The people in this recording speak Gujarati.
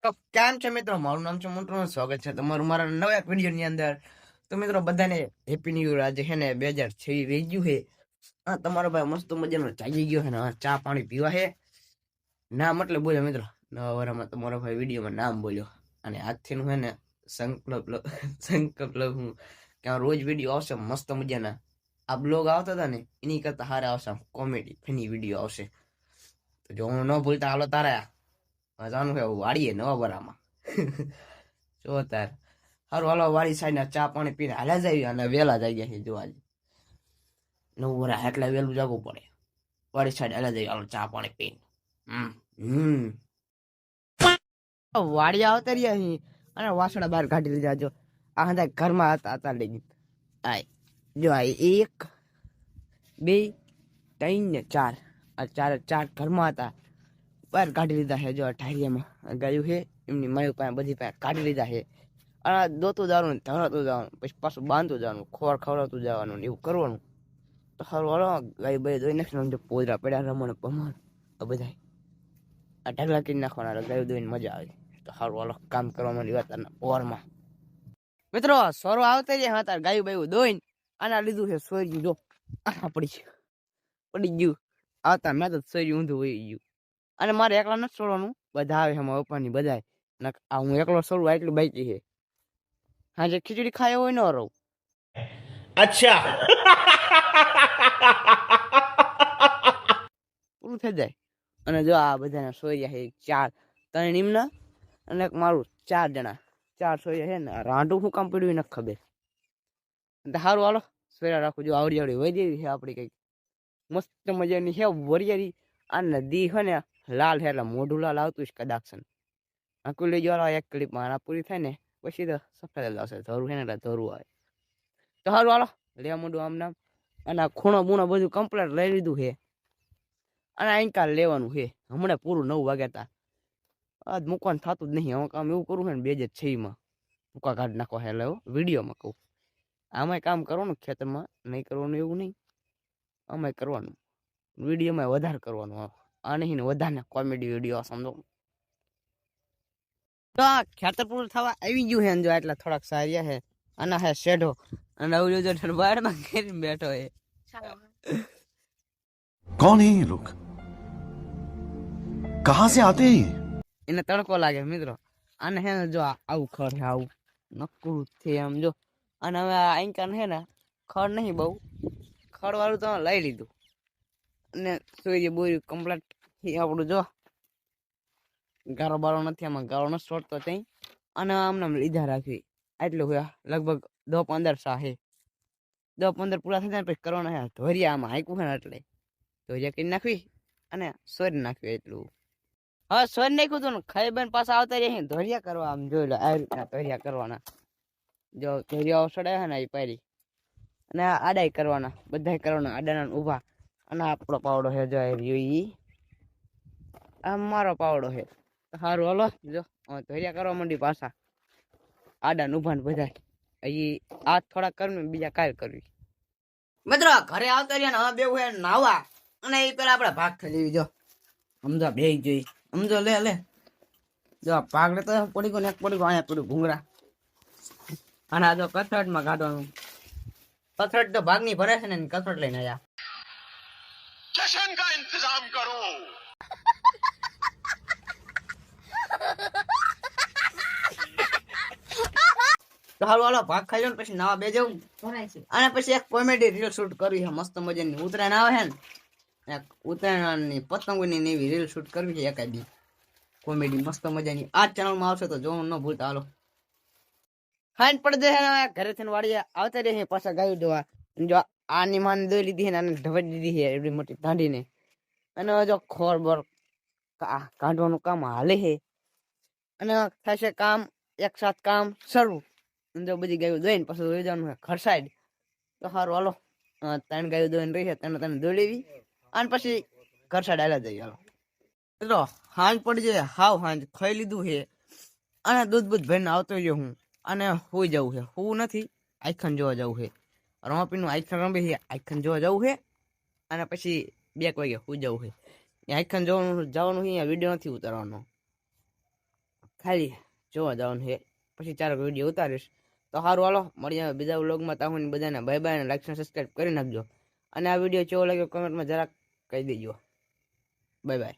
તો કેમ છે મિત્રો? મારું નામ છે મોન્ટુ. સ્વાગત છે તમારું મારા નવા એક વિડીયો ની અંદર. તો મિત્રો બધાને હેપી ન્યુ યર. આજે છે ને 2006 રહી ગયું છે. તમારો ભાઈ મસ્ત મજાનો જાગી ગયો છે ને ચા પાણી પીવા છે. નામ એટલે બોલ્યો મિત્રો, નવા વરામાં તમારો ભાઈ વિડીયોમાં નામ બોલ્યો. અને આજથી નું છે ને સંકલ્પ લઉં હું કે રોજ વિડીયો આવશે મસ્ત મજાના. આ બ્લોગ આવતા હતા ને એની કરતા હારે આવશે, કોમેડી ફની વિડીયો આવશે. તો જો હું ન ભૂલતા હાલો તારા મજાનું છે વાળીએ નવા બરામાં. જો તાર સારું હાલો વાળી સાઈડ ચા પાણી પીને હાલ્યા જાય અને વેલા જાય ગયા છે. જો આજે 9 વરા એટલે વેલું જાગવું પડે. વાળી સાઈડ હાલ્યા જાય હાલો ચા પાણી પીને. વાડિયા આવતા રહ્યા અહીં અને વાસણા બહાર કાઢી લીધા. જો આ હતા ઘરમાં હતા લઈ આ જો આ 1 2 3 ને 4 આ ચાર ઘરમાં હતા, બહાર કાઢી લીધા છે. જો ઠારિયામાં ગાયું છે એમની માયું પાસે બધી પાસે કાઢી લીધા છે. અને દોતું જવાનું, ધરાતું જવાનું, પછી પાછું બાંધતું જવાનું, ખોર ખવડાવતું જવાનું ને એવું કરવાનું. તો સારું હાલો ગાય ભાઈ દોઈ નાખવાનું. પોદરા પડ્યા રમણ પમણ બધા આ ઢગલા કરી નાખવાના, ગાયું દોઈને મજા આવે. તો સારું હાલો કામ કરવા માંડી વાતાના પોરમાં. મિત્રો સોરો આવતા જાય હતા ગાયું બાયું દોઈને આના લીધું છે સોર્યું. જો આ પડી ગયું આવતા મેં તો સોર્યું ઊંધું વહી ગયું. અને મારે એકલા નથી છોડવાનું, બધા આવે છે મારા પપ્પાની બધા. આ હું એકલો છોડું એટલું બાકી છે. હા જે ખીચડી ખાય હોય ન રહું. अच्छा પૂરું થઈ જાય. અને જો આ બધાના સોર્યા છે 4, 3 નિમના અને મારું 4 જણા. 4 સોર્યા છે ને રાંડું શું કામ પડ્યું નથી ખબર. સારું હાલો સોર્યા રાખું. જો આવડી આવડી વહી જેવી છે આપડી કઈક મસ્ત મજાની છે વરિયાળી. આ નદી છે ને લાલ છે એટલે મોઢું લાલ આવતું છે કદાચ. આખું લઈ જવા 1 ક્લિપમાં આ પૂરી થાય ને પછી તો સફેદ આવશે. ધરું છે ને એટલે ધરું આવે. તો સારું હાલો લે મોઢું આમ નામ. અને આ ખૂણો બૂણો બધું કમ્પ્લીટ લઈ લીધું છે. અને અહીં લેવાનું છે હમણાં પૂરું 9 વાગ્યા તા. આજ મૂકવાનું થતું જ નહીં. હવે કામ એવું કરવું છે ને 2006 ભૂકા કાઢી નાખવા છે. એટલે વિડીયોમાં કહું આમાંય કામ કરવાનું ખેતરમાં, નહીં કરવાનું એવું નહીં. આમાંય કરવાનું, વિડીયોમાં વધારે કરવાનું. આ નહીં ને વધારે કોમેડી વિડીયો સમજો. તો આ ખેતર પૂરું થવા આવી ગયું છે. જો એટલા થોડાક સારિયા છે. આના હે શેઢો અને અવજો બારમાં કરીને બેઠો છે. कौन है ये लोग कहां से आते हैं એને તડકો લાગે મિત્રો. આને હે ને જો આવું ખડ છે, આવું નકરું છે આમ જો. અને હવે આઈકાન છે ને ખડ નહીં બહુ, ખડ વાળું તો લઈ લીધું. અને સોરી બોરી કમ્પ્લીટ આપણું જો ગારો બારો નથી, આમાં ગારો નથી છોડતો ત્યાં. અને આમને લીધા રાખવી એટલું હોય. લગભગ 10-15 સા છે. 10-15 પૂરા થઈ જાય પછી કરવાના છે ધોરિયા. આમાં હાંકવું છે ને એટલે ધોરિયા કરી નાખવી અને સોરી નાખવી એટલું. હવે સોરી નાખ્યું હતું ને ખાઈ બેન પાછા આવતા રહે ધોરિયા કરવા. આમ જોઈ લો આવી રીતના ધોરિયા કરવાના. જો ધોરિયા સડાય છે ને એ પારી અને આડાઈ કરવાના, બધા કરવાના આડાના ઊભા. અને આપણો પાવડો છે જો ઈ આ મારો પાવડો છે. સારું હાલો જો ધોરિયા કરવા માંડી પાછા આડા ઊભા ને બધા. આ થોડા કરવું બીજા કાલ કરવી. મિત્રો ઘરે આવતા રહ્યા ને હવે બેવું છે નાવા. અને એ પેલા આપડે ભાગ ખાઈ લેવી. જો સમજો બે જોઈ સમજો લે જો ભાગ લેતો પડી ગયો ને એક પડી ગયો અહીંયા પડ્યું ભૂંગળા. અને આ જો કથરટમાં કાઢવાનું. કથરટ તો ભાગની ભરે છે ને કથરટ લઈને આવ્યા. जश्न का इंतजाम करो તો હાલો હાલો ભાગ ખાઈ લો ને પછી નાવા બે જવું. અને પછી એક કોમેડી રીલ શૂટ કરવી છે મસ્ત મજાની. ઉત્તરાયણ આવે છે ને ઉત્તરાયણની પતંગોની ને એવી રીલ શૂટ કરવી છે એકાદી કોમેડી મસ્ત મજાની. આ ચેનલમાં આવશે તો જોવાનું ન ભૂલતા. હાલો ખાઈને પડી જાય ઘરેથી વાડીએ આવતા રહે પાછા ગાયું દોવા. જો આની માન દોઈ લીધી ને આને ઢવાઈ દીધી છે એવડી મોટી દાંડીને. અને જો ખોર બોર કાઢવાનું કામ હાલે છે. અને થશે કામ એક સાથ કામ શરૂ. જો બધી ગાયો દોઈને પછી દોઈ જવાનું છે ઘર સાઈડ. તો સારું હાલો 3 ગાયો દોઈને રહી છે, તેને દોઈ લેવી અને પછી ઘર સાઈડ હાલ્યા જઈએ. હાલો મિત્રો હાંજ પડી જાય હાવ હાંજ ખાઈ લીધું છે. અને દૂધ ભરીને આવતો રહ્યો હું. અને હોઈ જવું છે, હું નથી આઈખન જોવા જવું છે. રમાપીનું આઈખન રમે છે, આઈખન જોવા જવું છે. અને પછી 2 વાગે હું જવું છે. આઈખન જવાનું અહીંયા વિડીયો નથી ઉતારવાનો. ખાલી જોવા જવાનું છે, પછી 4 વિડીયો ઉતારીશ. તો સારું, હાલો મળીએ બીજા વ્લોગમાં. તાહું બધાને બાય બાય, અને લાઈક અને સબસ્ક્રાઈબ કરી નાખજો. અને આ વિડીયો કેવો લાગ્યો કમેન્ટમાં જરાક કહી દેજો. Bye bye.